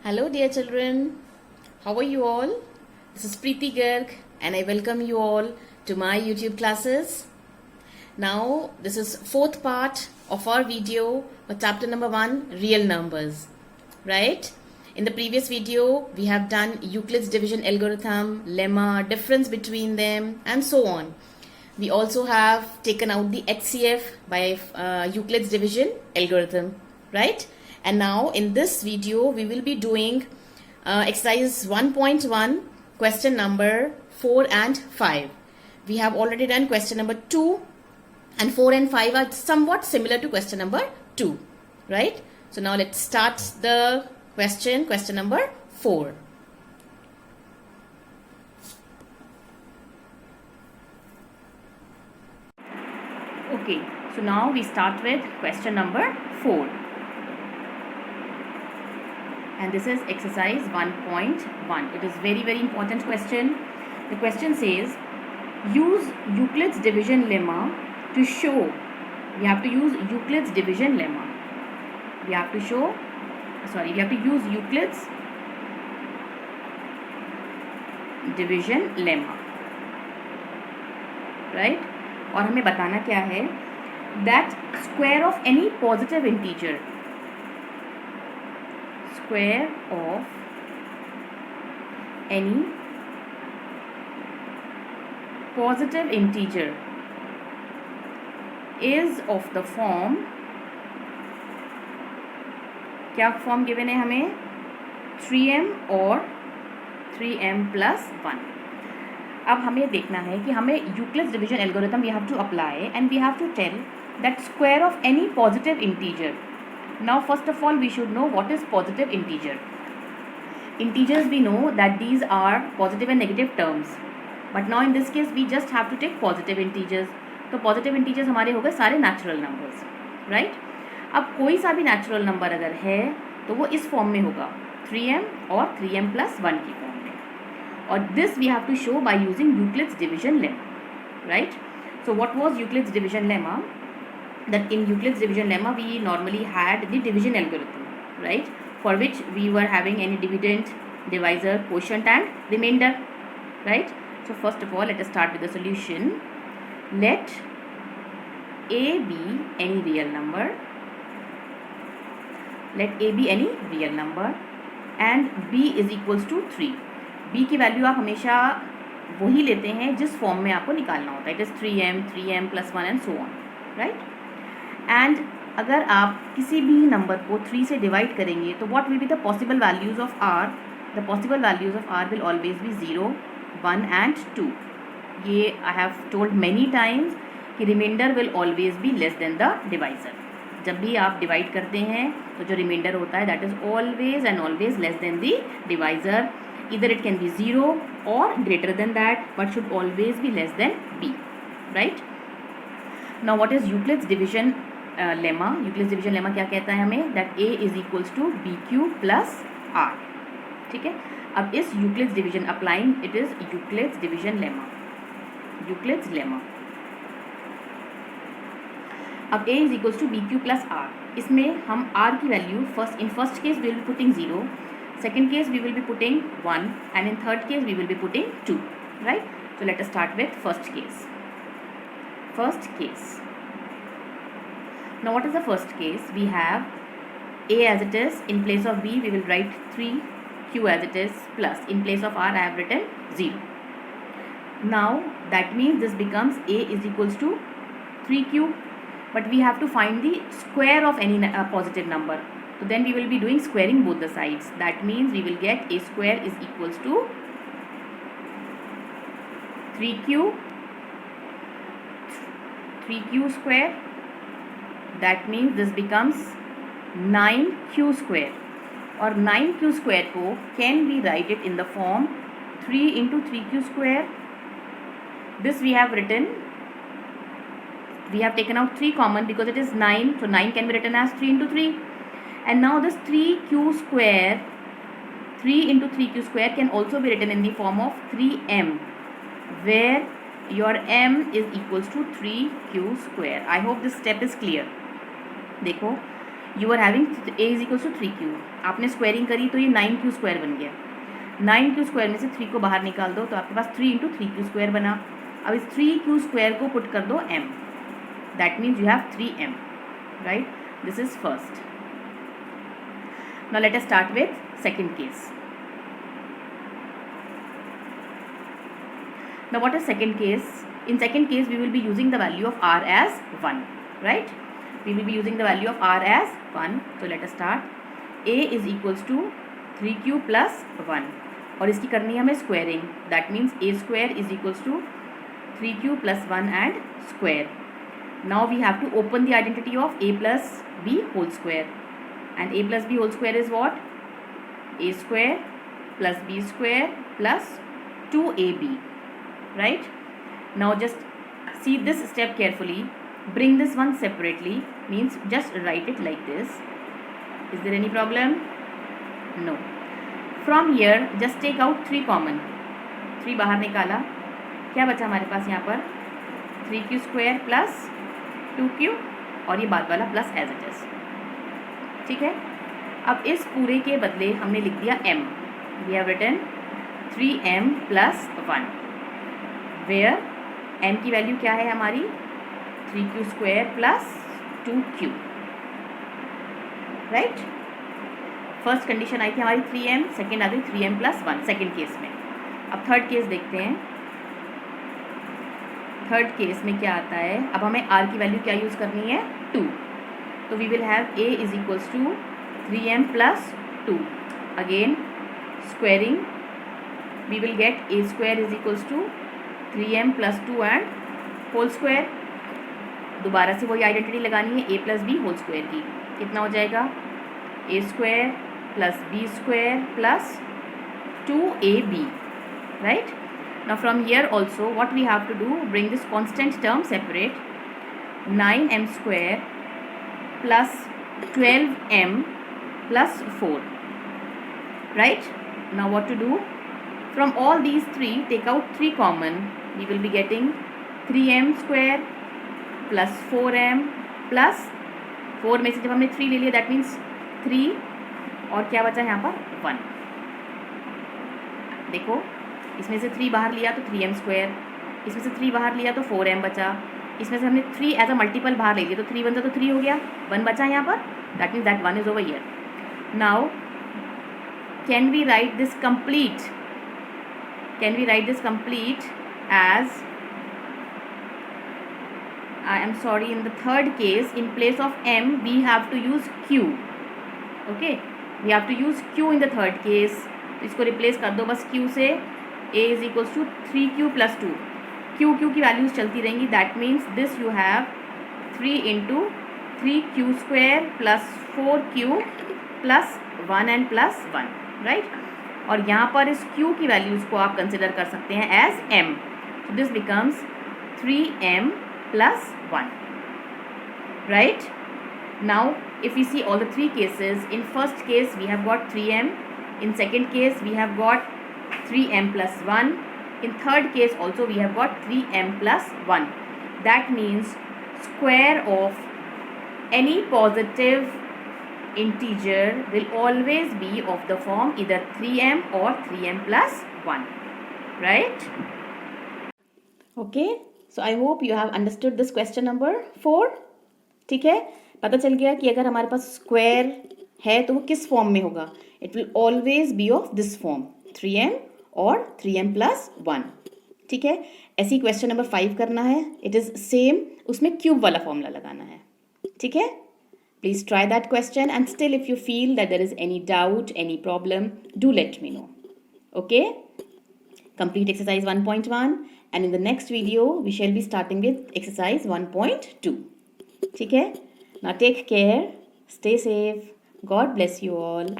Hello, dear children. How are you all? This is Preeti Garg, and I welcome you all to my YouTube classes. Now, this is fourth part of our video for chapter number 1, real numbers. Right? In the previous video, we have done Euclid's division algorithm, lemma, difference between them, and so on. We also have taken out the HCF by Euclid's division algorithm, right? And now in this video, we will be doing exercise 1.1, question number 4 and 5. We have already done question number 2, and 4 and 5 are somewhat similar to question number 2, right? So now let's start the question number 4. Okay, so now we start with question number 4. And this is exercise 1.1. It is very important question. The question says, use Euclid's division lemma to show. We have to use Euclid's division lemma. We have to use Euclid's division lemma, right? और हमें बताना क्या है, that square of any positive integer, square of any positive integer is of the form, क्या form given है हमें, 3m और 3m plus 1. अब हमें देखना है कि हमें Euclid's division algorithm we have to apply and we have to tell that square of any positive integer. Now first of all we should know what is positive integer. Integers we know that these are positive and negative terms, but now in this case we just have to take positive integers. तो positive integers हमारे हो गए सारे natural numbers, right? अब कोई सा भी natural number अगर है तो वो इस फॉर्म में होगा 3m और 3m plus 1 की फॉर्म में, और this we have to show by using Euclid's division lemma, right? So what was Euclid's division lemma? That in Euclid's division lemma we normally had the division algorithm, right, for which we were having any dividend, divisor, quotient and remainder, right? So first of all let us start with the solution. Let a be any real number, let a be any real number and b is equals to 3. b की value आप हमेशा वही लेते हैं जिस form में आपको निकालना होता है. It is 3m plus 1 and so on, right? And अगर आप किसी भी नंबर को 3 से डिवाइड करेंगे तो what will be the possible values of R. The possible values of R will always be 0, 1 and 2. ये I have told many times कि remainder will always be less than the divisor. जब भी आप divide करते हैं तो जो reminder होता है that is always and always less than the divisor. either it can be 0 or greater than that, but should always be less than b, right? Now what is Euclid's division lemma? Euclid's division lemma क्या कहता है हमें, that a is equals to bq plus r. ठीक है, अब इस Euclid's division applying, it is Euclid's division lemma, Euclid's lemma. अब a is equals to bq plus r. इसमें हम r की value in first case we will be putting 0, second case we will be putting 1 and in third case we will be putting 2, right? So let us start with first case. Now what is the first case? We have a as it is, in place of b we will write 3, q as it is, plus in place of r I have written 0. Now that means this becomes a is equals to 3q, but we have to find the square of any positive number. So then we will be doing squaring both the sides. That means we will get a square is equals to 3q square. That means this becomes 9q square, और 9q square को can we write it in the form 3 into 3q square. This we have written, we have taken out 3 common because it is 9, so 9 can be written as 3 into 3. And now this 3q square, 3 into 3q square can also be written in the form of 3m, where your m is equals to 3q square. I hope this step is clear. देखो you are having a is equals to 3q, आपने squaring करी तो ये 9q square बन गया। 9q square में से 3 को बाहर निकाल दो तो आपके पास 3 इंटू 3q स्क्वायर बना। अब इस 3q स्क्वायर को पुट कर दो m, that means you have 3m, right? This is first. Now let us start with second case. Now what is second case? In second case we will be using the value of r as 1, right? We will be using the value of r as 1. So let us start. a is equals to 3q plus 1 और इसकी करनी है हमें squaring, that means a square is equals to 3q plus 1 and square. Now we have to open the identity of a plus b whole square, and a plus b whole square is what? a square plus b square plus 2ab, right? Now just see this step carefully. Bring this one separately, means just write it like this. Is there any problem? No. From here just take out 3 common. 3 बाहर निकाला, क्या बचा हमारे पास यहाँ पर? 3q square plus 2q और ये बाद वाला प्लस एज इट इज, ठीक है? अब इस पूरे के बदले हमने लिख दिया m. We have written 3m plus 1, where m की वैल्यू क्या है हमारी? 3q square plus 2q, right? First condition आई थी हमारी 3m, सेकेंड आ गई 3m प्लस 1 सेकेंड केस में। अब थर्ड केस देखते हैं। थर्ड केस में क्या आता है? अब हमें r की वैल्यू क्या यूज़ करनी है? 2। तो we will have a is equals to 3m plus 2, again squaring, we will get a square is equals to 3m plus 2 and whole square. दोबारा से वही आइडेंटिटी लगानी है a plus b whole square की। कितना हो जाएगा? a square plus b square plus 2ab, right? Now from here also what we have to do, bring this constant term separate. 9m square plus 12m plus 4, right? Now what to do, from all these 3 take out 3 common, we will be getting 3m square plus 4m plus 4 में से जब हमने 3 ले लिया that means 3 और क्या बचा यहाँ पर 1। देखो इसमें से 3 बाहर लिया तो 3m स्क्वायर, इसमें से 3 बाहर लिया तो 4m बचा, इसमें से हमने 3 एज अ मल्टीपल बाहर ले लिया तो 3 बनता तो 3 हो गया, 1 बचा यहाँ पर, that means that 1 is over here. Now can we write this complete? Can we write this complete as, I am sorry, in the third case in place of m we have to use q, okay? We have to use q in the third case. तो इसको replace कर दो बस q से। a is equals to 3q plus 2, q की values चलती रहेंगी, that means this you have 3 into 3q square plus 4q plus 1 and plus 1, right? और यहाँ पर इस q की वैल्यूज़ को आप कंसिडर कर सकते हैं as m, so this becomes 3m plus 1, right? Now if we see all the 3 cases, in first case we have got 3m, in second case we have got 3m plus 1, in third case also we have got 3m plus 1. That means square of any positive integer will always be of the form either 3m or 3m plus 1, right? Okay, so I hope you have understood this question number 4. ठीक है, पता चल गया कि अगर हमारे पास square है तो वो किस फॉर्म में होगा? It will always B of this form, 3m और 3m plus 1, ठीक है? ऐसी क्वेश्चन नंबर 5 करना है, इट इज़ सेम, उसमें क्यूब वाला फॉर्मूला लगाना है, ठीक है? Please try that question, and still if you feel that there is any doubt, any problem, do let me know. Okay? Complete exercise 1.1, and in the next video we shall be starting with exercise 1.2. ठीक है? Now take care, stay safe, God bless you all.